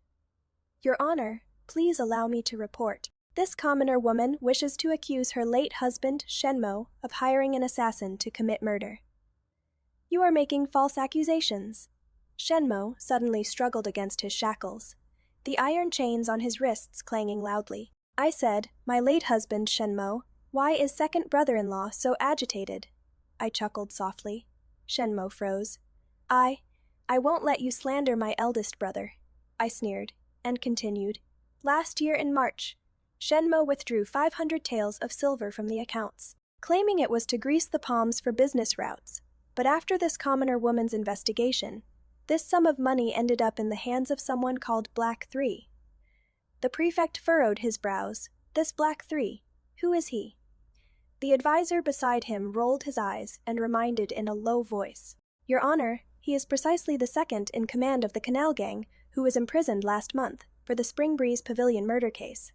"Your Honor, please allow me to report. This commoner woman wishes to accuse her late husband, Shenmo, of hiring an assassin to commit murder." "You are making false accusations." Shenmo suddenly struggled against his shackles, the iron chains on his wrists clanging loudly. I said, "My late husband, Shenmo, why is second brother-in-law so agitated?" I chuckled softly. Shenmo froze. I won't let you slander my eldest brother," I sneered, and continued. "Last year in March, Shenmo withdrew 500 taels of silver from the accounts, claiming it was to grease the palms for business routes. But after this commoner woman's investigation, this sum of money ended up in the hands of someone called Black 3. The prefect furrowed his brows. "This Black 3, who is he?" The advisor beside him rolled his eyes and reminded in a low voice. "Your Honor, he is precisely the second in command of the Canal Gang who was imprisoned last month for the Spring Breeze Pavilion murder case."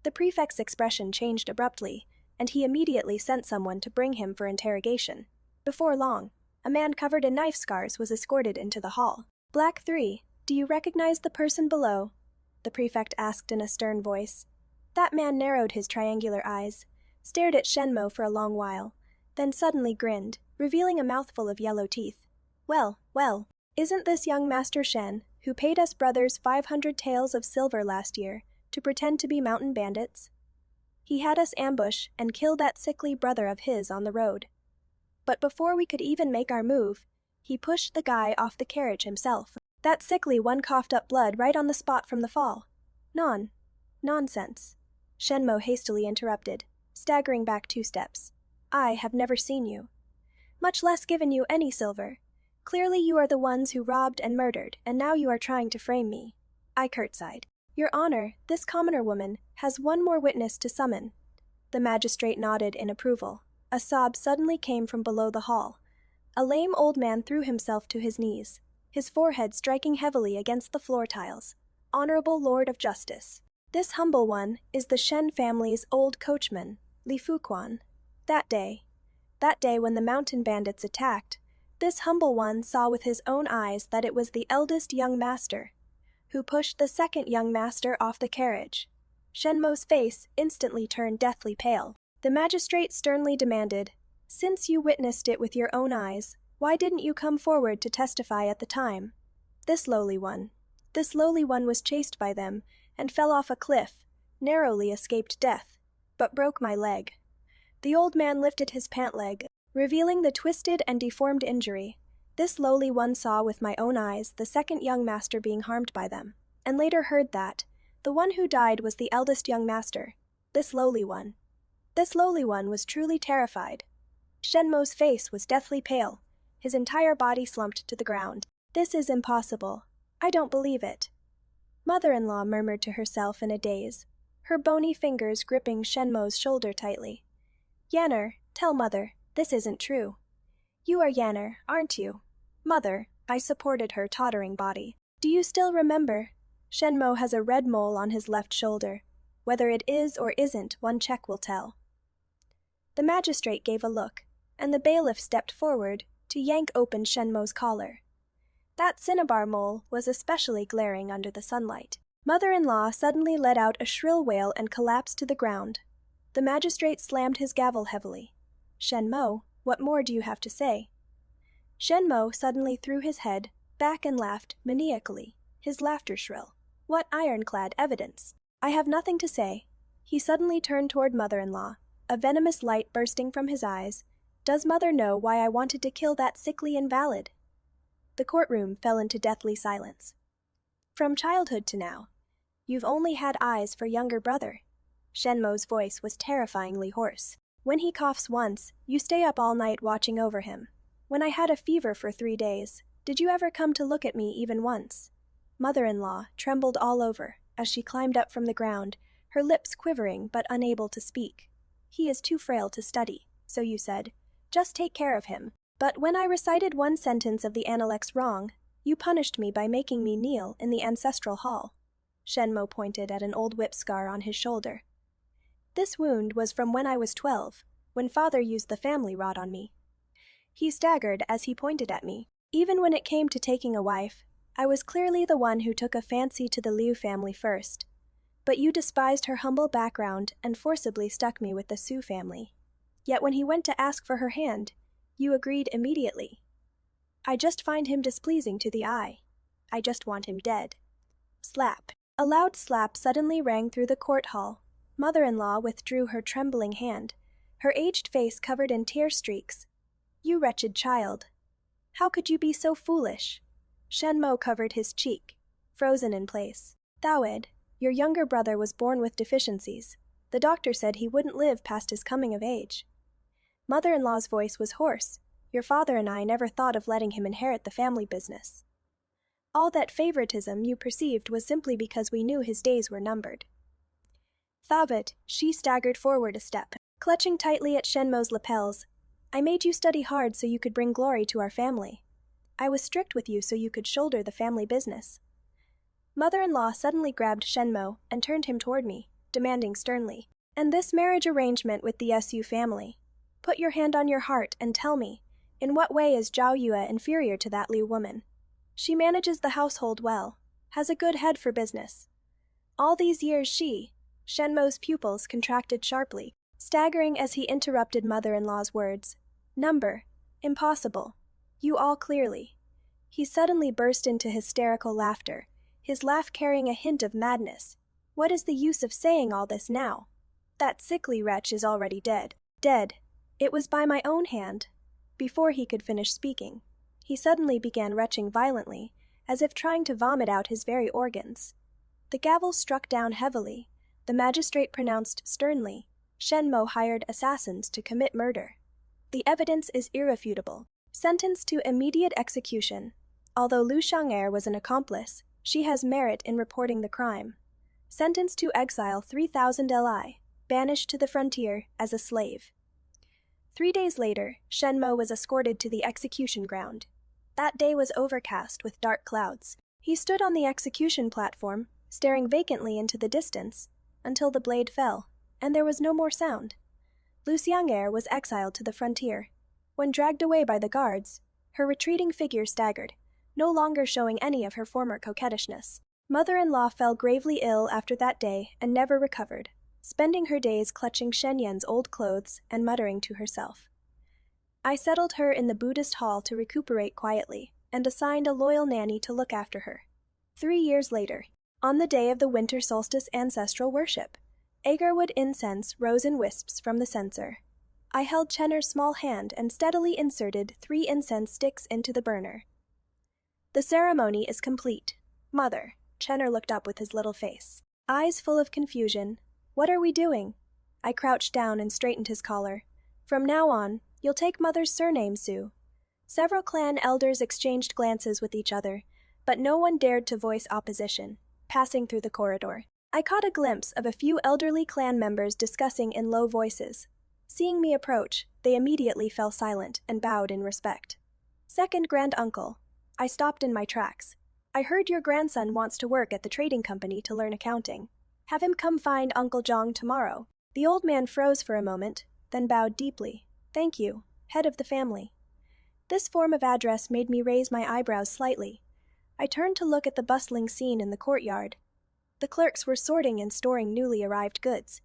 The prefect's expression changed abruptly, and he immediately sent someone to bring him for interrogation. Before long, a man covered in knife scars was escorted into the hall. "Black 3, do you recognize the person below?" the prefect asked in a stern voice. That man narrowed his triangular eyes, stared at Shenmo for a long while, then suddenly grinned, revealing a mouthful of yellow teeth. Well, isn't this young Master Shen, who paid us brothers 500 taels of silver last year, to pretend to be mountain bandits? He had us ambush and kill that sickly brother of his on the road. But before we could even make our move, he pushed the guy off the carriage himself. That sickly one coughed up blood right on the spot from the fall. Nonsense. Shenmo hastily interrupted, staggering back 2 steps. "I have never seen you, much less given you any silver. Clearly you are the ones who robbed and murdered, and now you are trying to frame me." I curtsied. "Your Honor, this commoner woman has one more witness to summon." The magistrate nodded in approval. A sob suddenly came from below the hall. A lame old man threw himself to his knees, his forehead striking heavily against the floor tiles. "Honorable Lord of Justice, this humble one is the Shen family's old coachman, Li Fuquan. That day when the mountain bandits attacked, this humble one saw with his own eyes that it was the eldest young master who pushed the second young master off the carriage." Shenmo's face instantly turned deathly pale. The magistrate sternly demanded, "Since you witnessed it with your own eyes, why didn't you come forward to testify at the time?" This lowly one was chased by them and fell off a cliff, narrowly escaped death, but broke my leg." The old man lifted his pant leg, revealing the twisted and deformed injury. "This lowly one saw with my own eyes the second young master being harmed by them, and later heard that the one who died was the eldest young master. This lowly one was truly terrified." Shenmo's face was deathly pale. His entire body slumped to the ground. "This is impossible. I don't believe it." Mother-in-law murmured to herself in a daze, her bony fingers gripping Shenmo's shoulder tightly. "Yanner, tell Mother, this isn't true. You are Yanner, aren't you?" "Mother," I supported her tottering body. "Do you still remember? Shenmo has a red mole on his left shoulder. Whether it is or isn't, one check will tell." The magistrate gave a look, and the bailiff stepped forward to yank open Shenmo's collar. That cinnabar mole was especially glaring under the sunlight. Mother-in-law suddenly let out a shrill wail and collapsed to the ground. The magistrate slammed his gavel heavily. "Shenmo, what more do you have to say?" Shenmo suddenly threw his head back and laughed maniacally, his laughter shrill. "What ironclad evidence? I have nothing to say." He suddenly turned toward mother-in-law, a venomous light bursting from his eyes. "Does mother know why I wanted to kill that sickly invalid?" The courtroom fell into deathly silence. "From childhood to now, you've only had eyes for younger brother." Shenmo's voice was terrifyingly hoarse. "When he coughs once, you stay up all night watching over him. When I had a fever for 3 days, did you ever come to look at me even once?" Mother-in-law trembled all over as she climbed up from the ground, her lips quivering but unable to speak. "He is too frail to study, so you said. Just take care of him. But when I recited one sentence of the Analects wrong, you punished me by making me kneel in the ancestral hall." Shenmo pointed at an old whip scar on his shoulder. "This wound was from when I was 12, when father used the family rod on me." He staggered as he pointed at me. "Even when it came to taking a wife, I was clearly the one who took a fancy to the Liu family first. But you despised her humble background and forcibly stuck me with the Su family. Yet when he went to ask for her hand, you agreed immediately. I just find him displeasing to the eye. I just want him dead." Slap. A loud slap suddenly rang through the court hall. Mother-in-law withdrew her trembling hand, her aged face covered in tear streaks. "You wretched child. How could you be so foolish?" Shenmo covered his cheek, frozen in place. "Thawed, your younger brother was born with deficiencies. The doctor said he wouldn't live past his coming of age." Mother-in-law's voice was hoarse. "Your father and I never thought of letting him inherit the family business. All that favoritism you perceived was simply because we knew his days were numbered." Thawed, she staggered forward a step, clutching tightly at Shenmo's lapels. "I made you study hard so you could bring glory to our family. I was strict with you so you could shoulder the family business." Mother-in-law suddenly grabbed Shenmo and turned him toward me, demanding sternly, "And this marriage arrangement with the Su family? Put your hand on your heart and tell me, in what way is Zhao Yue inferior to that Liu woman? She manages the household well, has a good head for business. All these years Shenmo's pupils contracted sharply, staggering as he interrupted mother-in-law's words. "Number. Impossible. You all clearly." He suddenly burst into hysterical laughter, his laugh carrying a hint of madness. "What is the use of saying all this now? That sickly wretch is already dead. Dead. It was by my own hand." Before he could finish speaking, he suddenly began retching violently, as if trying to vomit out his very organs. The gavel struck down heavily. The magistrate pronounced sternly, "Shenmo hired assassins to commit murder. The evidence is irrefutable. Sentenced to immediate execution. Although Lu Xiang'er was an accomplice, she has merit in reporting the crime. Sentenced to exile 3,000 li, banished to the frontier as a slave." 3 days later, Shenmo was escorted to the execution ground. That day was overcast with dark clouds. He stood on the execution platform, staring vacantly into the distance, until the blade fell, and there was no more sound. Lu Xiang'er was exiled to the frontier. When dragged away by the guards, her retreating figure staggered, no longer showing any of her former coquettishness. Mother-in-law fell gravely ill after that day and never recovered, spending her days clutching Shen Yan's old clothes and muttering to herself. I settled her in the Buddhist hall to recuperate quietly, and assigned a loyal nanny to look after her. 3 years later, on the day of the winter solstice ancestral worship, agarwood incense rose in wisps from the censer. I held Chenner's small hand and steadily inserted 3 incense sticks into the burner. "The ceremony is complete. Mother," Chenner looked up with his little face, eyes full of confusion. "What are we doing?" I crouched down and straightened his collar. "From now on, you'll take Mother's surname, Sue." Several clan elders exchanged glances with each other, but no one dared to voice opposition. Passing through the corridor, I caught a glimpse of a few elderly clan members discussing in low voices. Seeing me approach, they immediately fell silent and bowed in respect. "Second grand uncle." I stopped in my tracks. "I heard your grandson wants to work at the trading company to learn accounting. Have him come find Uncle Zhang tomorrow." The old man froze for a moment, then bowed deeply. Thank you, head of the family. This form of address made me raise my eyebrows slightly. I turned to look at the bustling scene in the courtyard. The clerks were sorting and storing newly arrived goods.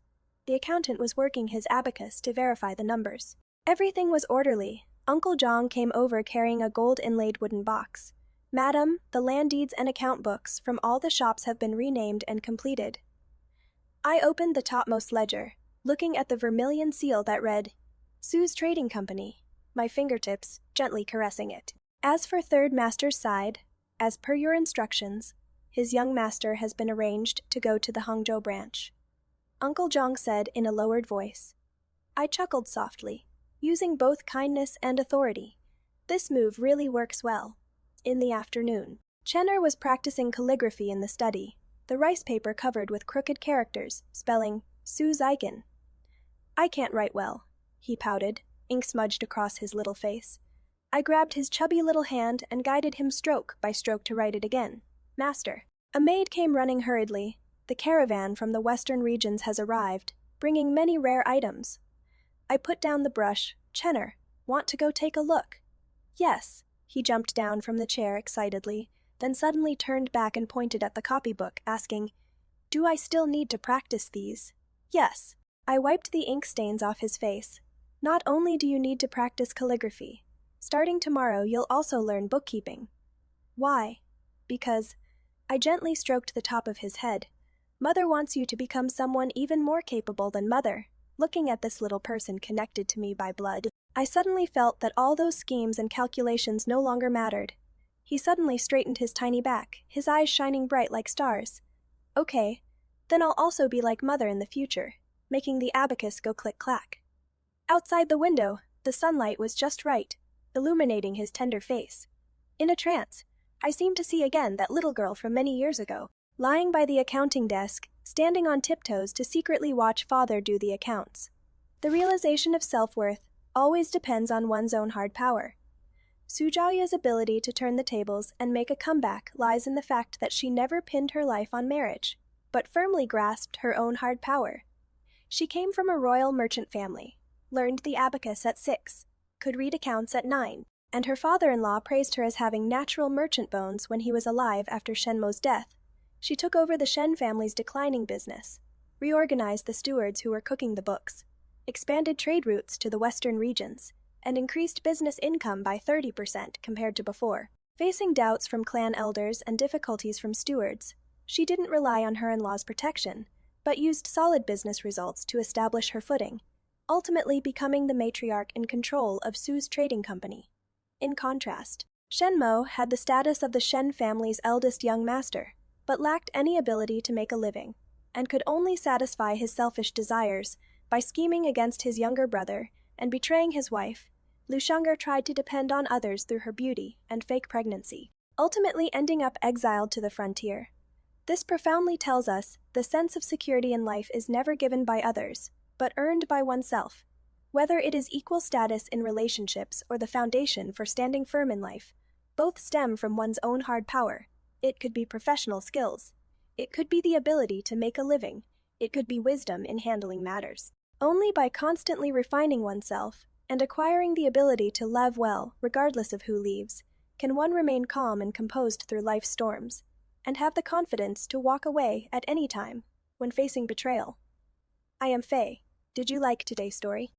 The accountant was working his abacus to verify the numbers. Everything was orderly. Uncle Jong came over carrying a gold-inlaid wooden box. Madam, the land deeds and account books from all the shops have been renamed and completed. I opened the topmost ledger, looking at the vermilion seal that read, Sue's Trading Company, my fingertips gently caressing it. As for third master's side, as per your instructions, his young master has been arranged to go to the Hangzhou branch. Uncle Jong said in a lowered voice. I chuckled softly, using both kindness and authority. This move really works well. In the afternoon, Chenner was practicing calligraphy in the study, the rice paper covered with crooked characters, spelling Su Zigen. I can't write well, he pouted, ink smudged across his little face. I grabbed his chubby little hand and guided him stroke by stroke to write it again. Master. A maid came running hurriedly. The caravan from the western regions has arrived, bringing many rare items. I put down the brush. Chenner, want to go take a look? Yes. He jumped down from the chair excitedly, then suddenly turned back and pointed at the copybook, asking, Do I still need to practice these? Yes. I wiped the ink stains off his face. Not only do you need to practice calligraphy, starting tomorrow you'll also learn bookkeeping. Why? Because I gently stroked the top of his head. Mother wants you to become someone even more capable than Mother. Looking at this little person connected to me by blood, I suddenly felt that all those schemes and calculations no longer mattered. He suddenly straightened his tiny back, his eyes shining bright like stars. Okay, then I'll also be like Mother in the future, making the abacus go click-clack. Outside the window, the sunlight was just right, illuminating his tender face. In a trance, I seemed to see again that little girl from many years ago, lying by the accounting desk, standing on tiptoes to secretly watch Father do the accounts. The realization of self-worth always depends on one's own hard power. Su Zhaoya's ability to turn the tables and make a comeback lies in the fact that she never pinned her life on marriage, but firmly grasped her own hard power. She came from a royal merchant family, learned the abacus at 6, could read accounts at 9, and her father-in-law praised her as having natural merchant bones when he was alive after Shenmo's death. She took over the Shen family's declining business, reorganized the stewards who were cooking the books, expanded trade routes to the western regions, and increased business income by 30% compared to before. Facing doubts from clan elders and difficulties from stewards, she didn't rely on her in-law's protection, but used solid business results to establish her footing, ultimately becoming the matriarch in control of Su's Trading Company. In contrast, Shenmo had the status of the Shen family's eldest young master, but lacked any ability to make a living, and could only satisfy his selfish desires by scheming against his younger brother and betraying his wife. Lu Sheng'er tried to depend on others through her beauty and fake pregnancy, ultimately ending up exiled to the frontier. This profoundly tells us the sense of security in life is never given by others, but earned by oneself. Whether it is equal status in relationships or the foundation for standing firm in life, both stem from one's own hard power. It could be professional skills. It could be the ability to make a living. It could be wisdom in handling matters. Only by constantly refining oneself and acquiring the ability to love well, regardless of who leaves, can one remain calm and composed through life's storms, and have the confidence to walk away at any time when facing betrayal. I am Faye. Did you like today's story?